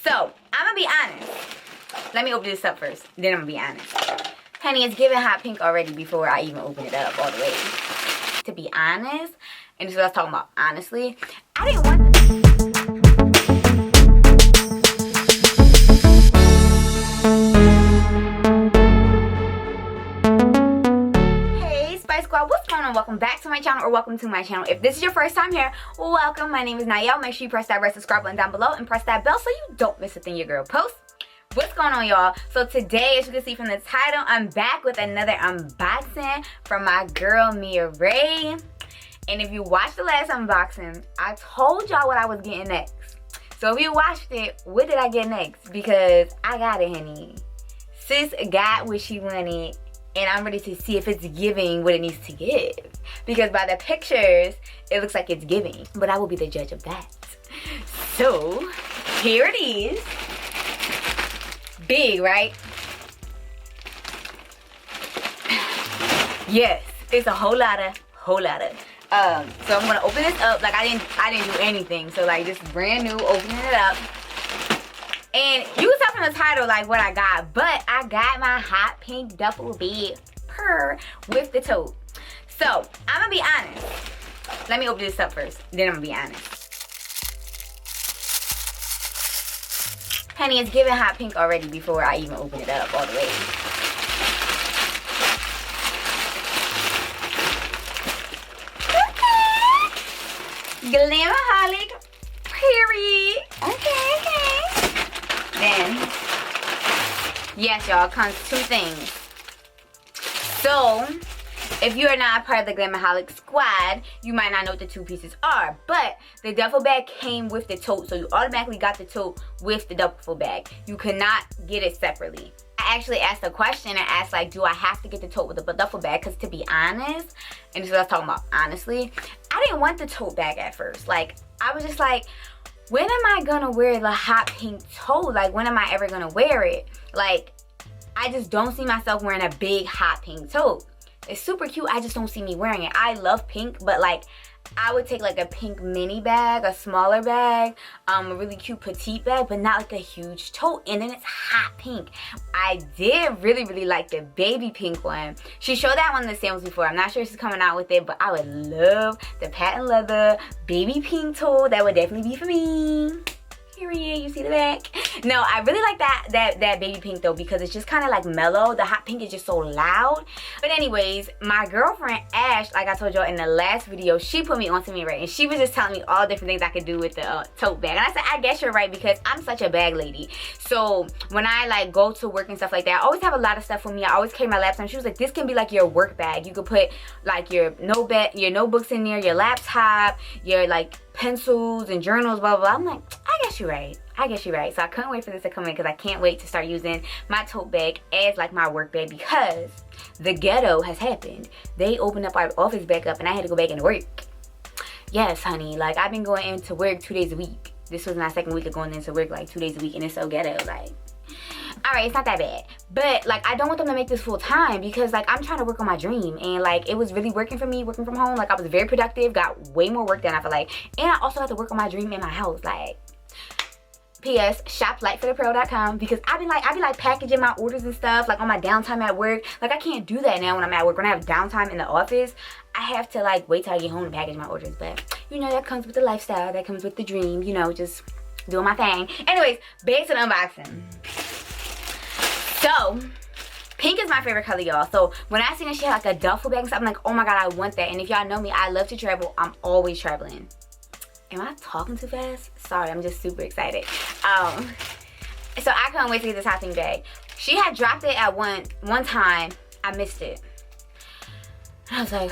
So, I'm gonna be honest. Let me open this up first, then I'm gonna be honest. Honey, it's giving hot pink already before I even open it up all the way. To be honest, and this is what I was talking about, honestly, I didn't want this. Hey, Spice Squad, what's going on? Welcome back to my channel, or welcome to my channel. If this is your first time here, welcome. My name is Yall. Make sure you press that red subscribe button down below and press that bell so you don't miss a thing your girl posts. What's going on, y'all? So today, as you can see from the title, I'm back with another unboxing from my girl Mia Ray. And if you watched the last unboxing, I told y'all what I was getting next. So if you watched it, what did I get next? Because I got it, honey. Sis got what she wanted, and I'm ready to see if it's giving what it needs to give. Because by the pictures, it looks like it's giving. But I will be the judge of that. So, here it is. Big, right? Yes, it's a whole lot of. So I'm gonna open this up. Like I didn't do anything. So like this is brand new, opening it up. And you can tell from the title like what I got, but I got my hot pink duffel bag with the tote. So I'm gonna be honest. Let me open this up first, then I'm gonna be honest. Honey, it's giving hot pink already before I even open it up all the way. Glamaholic, period. Okay. Then, yes, y'all, comes two things. So, if you are not a part of the Glamaholic squad, you might not know what the two pieces are. But the duffel bag came with the tote, so you automatically got the tote with the duffel bag. You cannot get it separately. I actually asked a question and asked, like, do I have to get the tote with the duffel bag? Because to be honest, and this is what I was talking about, honestly, I didn't want the tote bag at first. Like, I was just like, when am I gonna wear the hot pink tote? Like, when am I ever gonna wear it? Like, I just don't see myself wearing a big hot pink tote. It's super cute, I just don't see me wearing it. I love pink, but like, I would take like a pink mini bag, a smaller bag, a really cute petite bag, but not like a huge tote. And then it's hot pink. I did really like the baby pink one. She showed that one in the samples before. I'm not sure if she's coming out with it, but I would love the patent leather baby pink tote. That would definitely be for me. Period. You see the back? No, I really like that baby pink though, because it's just kind of like mellow. The hot pink is just so loud. But anyways, my girlfriend Ash, like I told y'all in the last video, she put me onto me, right? And she was just telling me all different things I could do with the tote bag. And I said, I guess you're right, because I'm such a bag lady. So when I like go to work and stuff like that, I always have a lot of stuff with me. I always carry my laptop. She was like, this can be like your work bag. You could put like your notebooks in there, your laptop, your like pencils and journals, blah blah blah. I'm like, I guess you're right. So I couldn't wait for this to come in, because I can't wait to start using my tote bag as like my work bag, because the ghetto has happened. They opened up our office back up and I had to go back into work. Yes, honey, like I've been going into work 2 days a week. This was my second week of going into work like 2 days a week, and it's so ghetto. Like, alright, it's not that bad, but like I don't want them to make this full time, because like I'm trying to work on my dream, and like it was really working for me, working from home. Like I was very productive, got way more work done, I feel like, and I also have to work on my dream in my house. Like, P.S. shop lightfitapparel.com, because I be like packaging my orders and stuff like on my downtime at work. Like I can't do that now when I'm at work. When I have downtime in the office, I have to like wait till I get home to package my orders. But you know, that comes with the lifestyle, that comes with the dream, you know, just doing my thing. Anyways, back to the unboxing. So pink is my favorite color, y'all. So when I seen that she had like a duffel bag and stuff, I'm like, oh my god, I want that. And if y'all know me, I love to travel. I'm always traveling. Am I talking too fast? Sorry, I'm just super excited. So I couldn't wait to get this hot pink bag. She had dropped it at one time. I missed it. And I was like,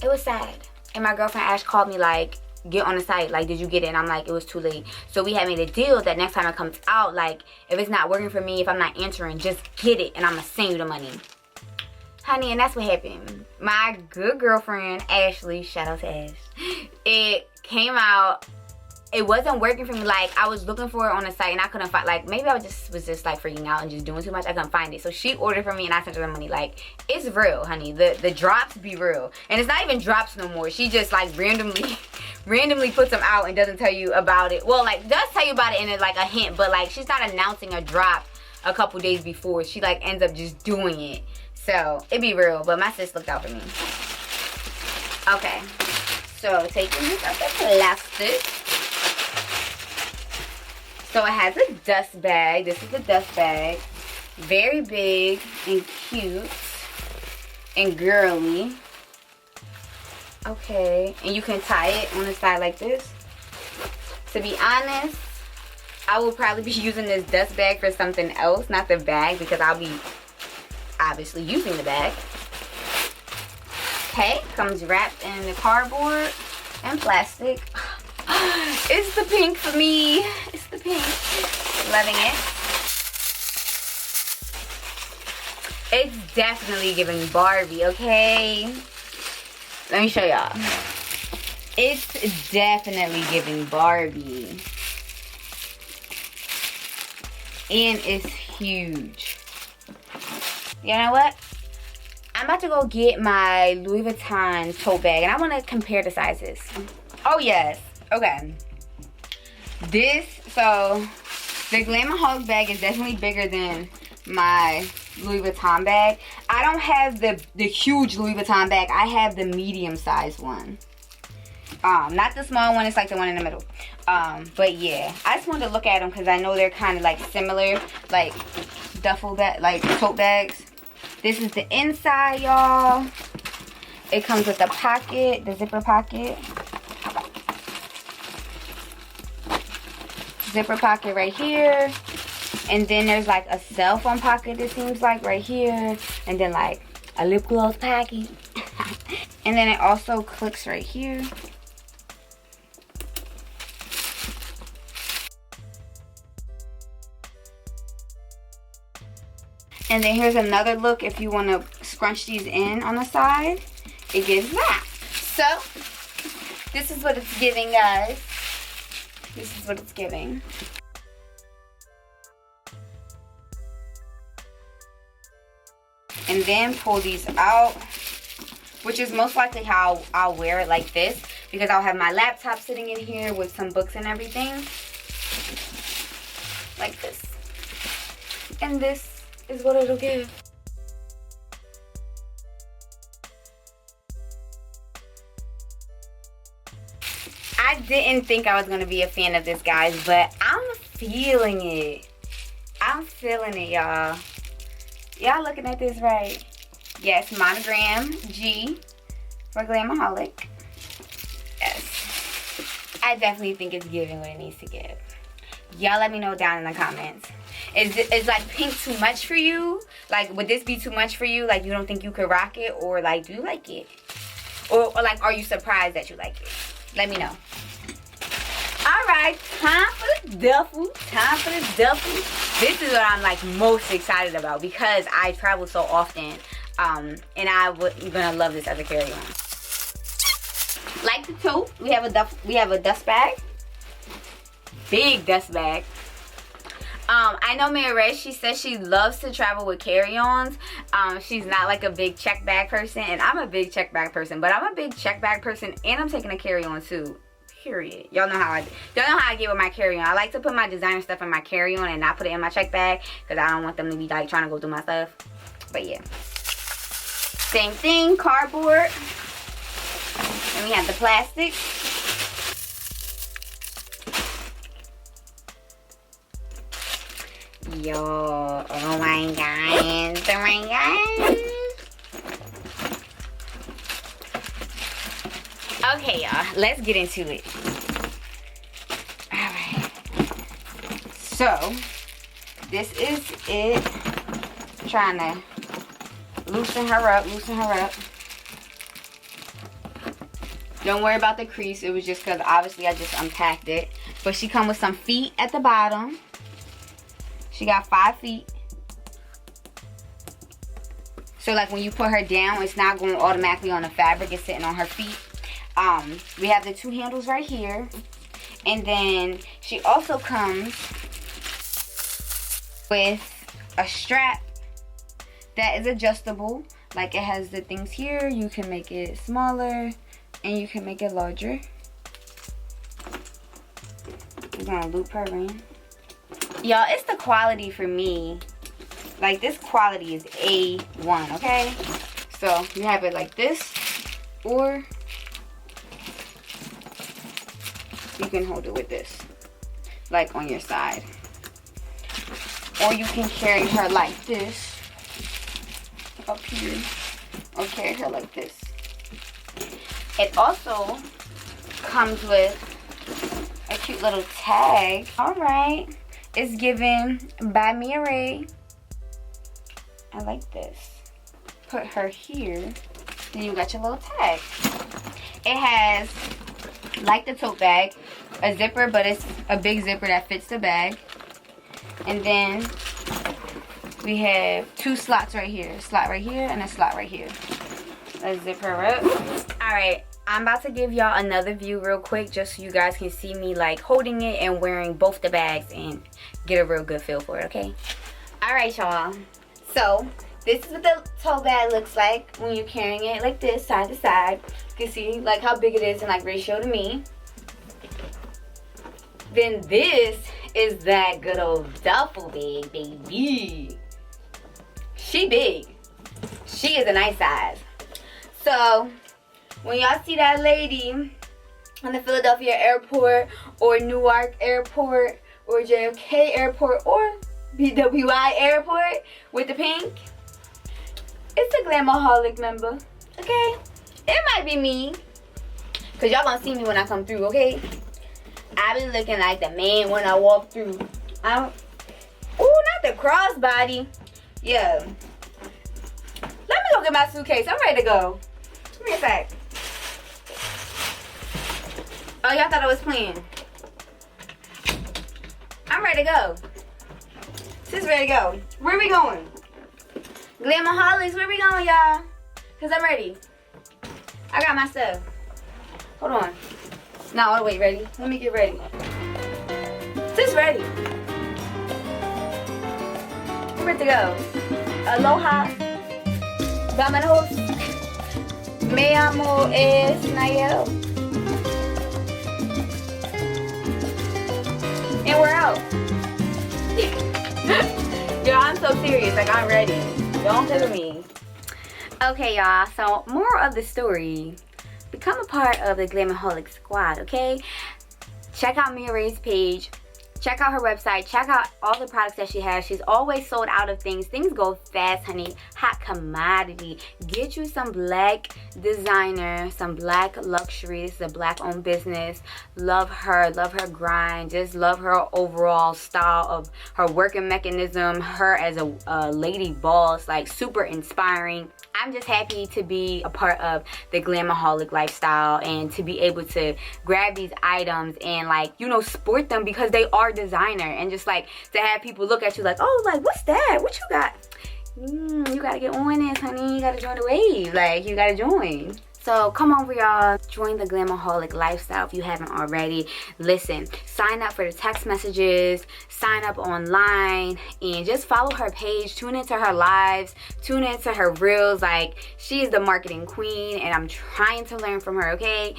it was sad. And my girlfriend Ash called me like, get on the site, like, did you get it? And I'm like, it was too late. So we had made a deal that next time it comes out, like, if it's not working for me, if I'm not answering, just get it and I'm gonna send you the money. Honey, and that's what happened. My good girlfriend Ashley, shout out to Ash, it came out it wasn't working for me. Like, I was looking for it on the site and I couldn't find, like, maybe I was just like freaking out and just doing too much. I couldn't find it. So she ordered for me and I sent her the money. Like, it's real, honey. The drops be real. And it's not even drops no more. She just like randomly puts them out and doesn't tell you about it. Well, like, does tell you about it in like a hint, but like she's not announcing a drop a couple days before. She like ends up just doing it. So it be real, but my sis looked out for me. Okay, so taking this out the plastic. So it has a dust bag. This is the dust bag. Very big and cute and girly. Okay, and you can tie it on the side like this. To be honest, I will probably be using this dust bag for something else, not the bag, because I'll be obviously using the bag. Okay, comes wrapped in the cardboard and plastic. It's the pink for me. It's the pink. Loving it. It's definitely giving Barbie, okay? Let me show y'all. It's definitely giving Barbie. And it's huge. You know what? I'm about to go get my Louis Vuitton tote bag. And I want to compare the sizes. Oh, yes. Okay. So the Glamaholic bag is definitely bigger than my Louis Vuitton bag. I don't have the huge Louis Vuitton bag. I have the medium size one. Not the small one. It's like the one in the middle. But yeah, I just wanted to look at them because I know they're kind of like similar, like duffel bag, like tote bags. This is the inside, y'all. It comes with a pocket, the zipper pocket. Zipper pocket right here, and then there's like a cell phone pocket, it seems like, right here, and then like a lip gloss pocket. And then it also clicks right here. And then here's another look if you want to scrunch these in on the side. It gives that. So this is what it's giving, guys. This is what it's giving. And then pull these out, which is most likely how I'll wear it, like this, because I'll have my laptop sitting in here with some books and everything. Like this. And this is what it'll give. I didn't think I was going to be a fan of this, guys, but I'm feeling it. I'm feeling it, y'all. Y'all looking at this right? Yes, monogram G for Glamaholic. Yes. I definitely think it's giving what it needs to give. Y'all let me know down in the comments. Is like pink too much for you? Like, would this be too much for you? Like, you don't think you could rock it? Or like, do you like it? Or like, are you surprised that you like it? Let me know. Alright, time for the duffel. Time for the duffel. This is what I'm like most excited about because I travel so often. And I'm gonna love this as a carry-on. Like the tote, we have a dust bag. Big dust bag. I know Mary, she says she loves to travel with carry-ons. She's not like a big check bag person, and I'm a big check bag person, but I'm a big check bag person and I'm taking a carry-on too. Period. Y'all know how I get with my carry-on. I like to put my designer stuff in my carry-on and not put it in my check bag because I don't want them to be like trying to go through my stuff. But yeah. Same thing, cardboard. And we have the plastic. Yo, oh my god, oh my god. Okay, y'all, let's get into it. Alright. So, this is it. I'm trying to loosen her up. Don't worry about the crease. It was just because obviously I just unpacked it. But she comes with some feet at the bottom. She got 5 feet. So like when you put her down, it's not going automatically on the fabric. It's sitting on her feet. We have the 2 handles right here. And then she also comes with a strap that is adjustable. Like, it has the things here. You can make it smaller and you can make it larger. We're gonna loop her in. Y'all, it's the quality for me. Like, this quality is A1, okay? So you have it like this, or you can hold it with this, like on your side. Or you can carry her like this, up here, or carry her like this. It also comes with a cute little tag. Alright, it's given by Mia Ray. I like this. Put her here, then you got your little tag. It has, like the tote bag, a zipper, but it's a big zipper that fits the bag. And then we have 2 slots right here. A slot right here and a slot right here. Let's zip her up. Alright, I'm about to give y'all another view real quick, just so you guys can see me like holding it and wearing both the bags and get a real good feel for it, okay? Alright, y'all. So this is what the tote bag looks like when you're carrying it like this, side to side. You can see like how big it is in like ratio to me. Then this is that good old duffel bag, baby. She big. She is a nice size. So when y'all see that lady on the Philadelphia airport or Newark airport or JFK airport or BWI airport with the pink, it's a Glamaholic member, okay? It might be me, because y'all gonna see me when I come through, okay? I be looking like the man when I walk through. Ooh, not the crossbody. Yeah. Let me go get my suitcase. I'm ready to go. Give me a sec. Oh, y'all thought I was playing. I'm ready to go. Sis ready to go. Where are we going? Glamaholics, where we going, y'all? Because I'm ready. I got my stuff. Hold on. Not all the way ready. Let me get ready. Sis ready. We're ready to go. Aloha. Vámonos. Me amo es Yall. And we're out. Yo, I'm so serious. Like, I'm ready. Don't play with me. Okay, y'all. So, moral of the story. Become a part of the Glamaholic squad, okay? Check out Mia Ray's page. Check out her website. Check out all the products that she has. She's always sold out of things. Things go fast, honey. Hot commodity. Get you some black designer, some black luxury. This is a black owned business. Love her grind. Just love her overall style of her working mechanism. Her as a lady boss, like super inspiring. I'm just happy to be a part of the Glamaholic lifestyle and to be able to grab these items and, like, you know, sport them because they are designer, and just like to have people look at you like, oh, like, what's that? What you got? You gotta get on this, honey. You gotta join the wave. Like, you gotta join. So come over, y'all. Join the Glamaholic lifestyle if you haven't already. Listen, sign up for the text messages, sign up online, and just follow her page. Tune into her lives, tune into her reels. Like, she is the marketing queen, and I'm trying to learn from her, okay?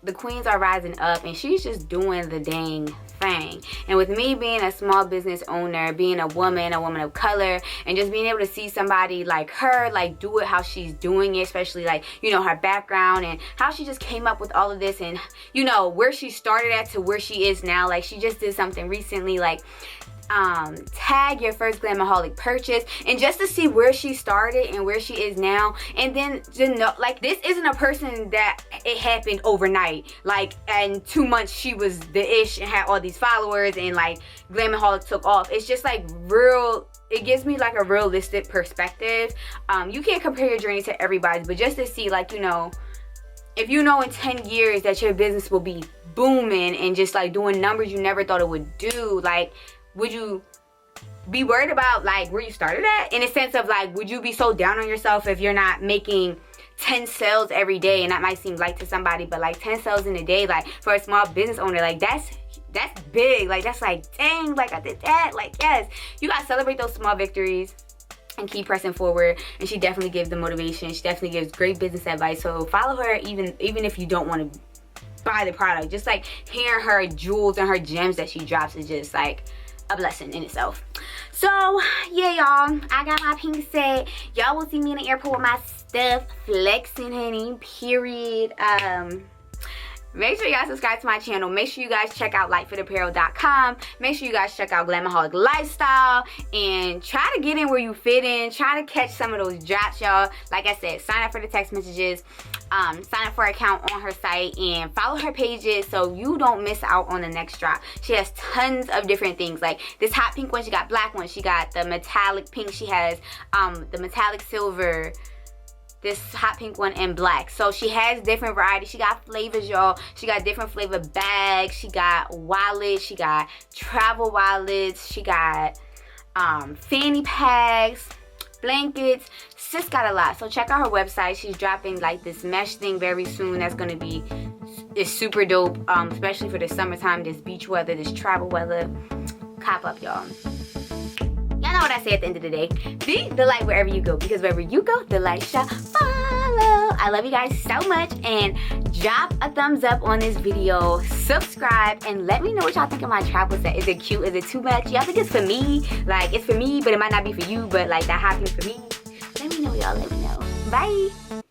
The queens are rising up, and she's just doing the dang thing. And with me being a small business owner, being a woman of color, and just being able to see somebody like her, like, do it how she's doing it, especially, like, you know, her background and how she just came up with all of this, and, you know, where she started at to where she is now. Like, she just did something recently, like, tag your first Glamaholic purchase, and just to see where she started and where she is now, and then to know, like, this isn't a person that it happened overnight. Like, in 2 months she was the ish and had all these followers, and like Glamaholic took off. It's just like real. It gives me like a realistic perspective. You can't compare your journey to everybody's, but just to see, like, you know, if you know in 10 years that your business will be booming and just like doing numbers you never thought it would do, like, would you be worried about like where you started at? In a sense of like, would you be so down on yourself if you're not making 10 sales every day, and that might seem light to somebody, but like 10 sales in a day, like for a small business owner, like that's big. Like that's like, dang, like I did that. Like, yes, you gotta celebrate those small victories and keep pressing forward. And she definitely gives the motivation. She definitely gives great business advice. So follow her even if you don't want to buy the product. Just like hearing her jewels and her gems that she drops is just like a blessing in itself. So yeah, y'all, I got my pink set. Y'all will see me in the airport with my stuff, flexing, honey, period. Make sure you guys subscribe to my channel. Make sure you guys check out lightfitapparel.com. Make sure you guys check out Glamaholic Lifestyle. And try to get in where you fit in. Try to catch some of those drops, y'all. Like I said, sign up for the text messages. Sign up for an account on her site. And follow her pages so you don't miss out on the next drop. She has tons of different things. Like this hot pink one, she got black one. She got the metallic pink. She has the metallic silver. This hot pink one in black. So she has different varieties. She got flavors, y'all. She got different flavor bags. She got wallets. She got travel wallets. She got fanny packs, blankets. She's got a lot. So check out her website. She's dropping like this mesh thing very soon. That's gonna be, it's super dope, especially for the summertime, this beach weather, this travel weather. Cop up, y'all. Y'all know what I say at the end of the day. Be the light wherever you go, because wherever you go, the light shall follow. I love you guys so much, and drop a thumbs up on this video, subscribe, and let me know what y'all think of my travel set. Is it cute? Is it too much? Y'all think it's for me? Like, it's for me, but it might not be for you, but like that hot pink for me. Let me know, y'all. Let me know. Bye.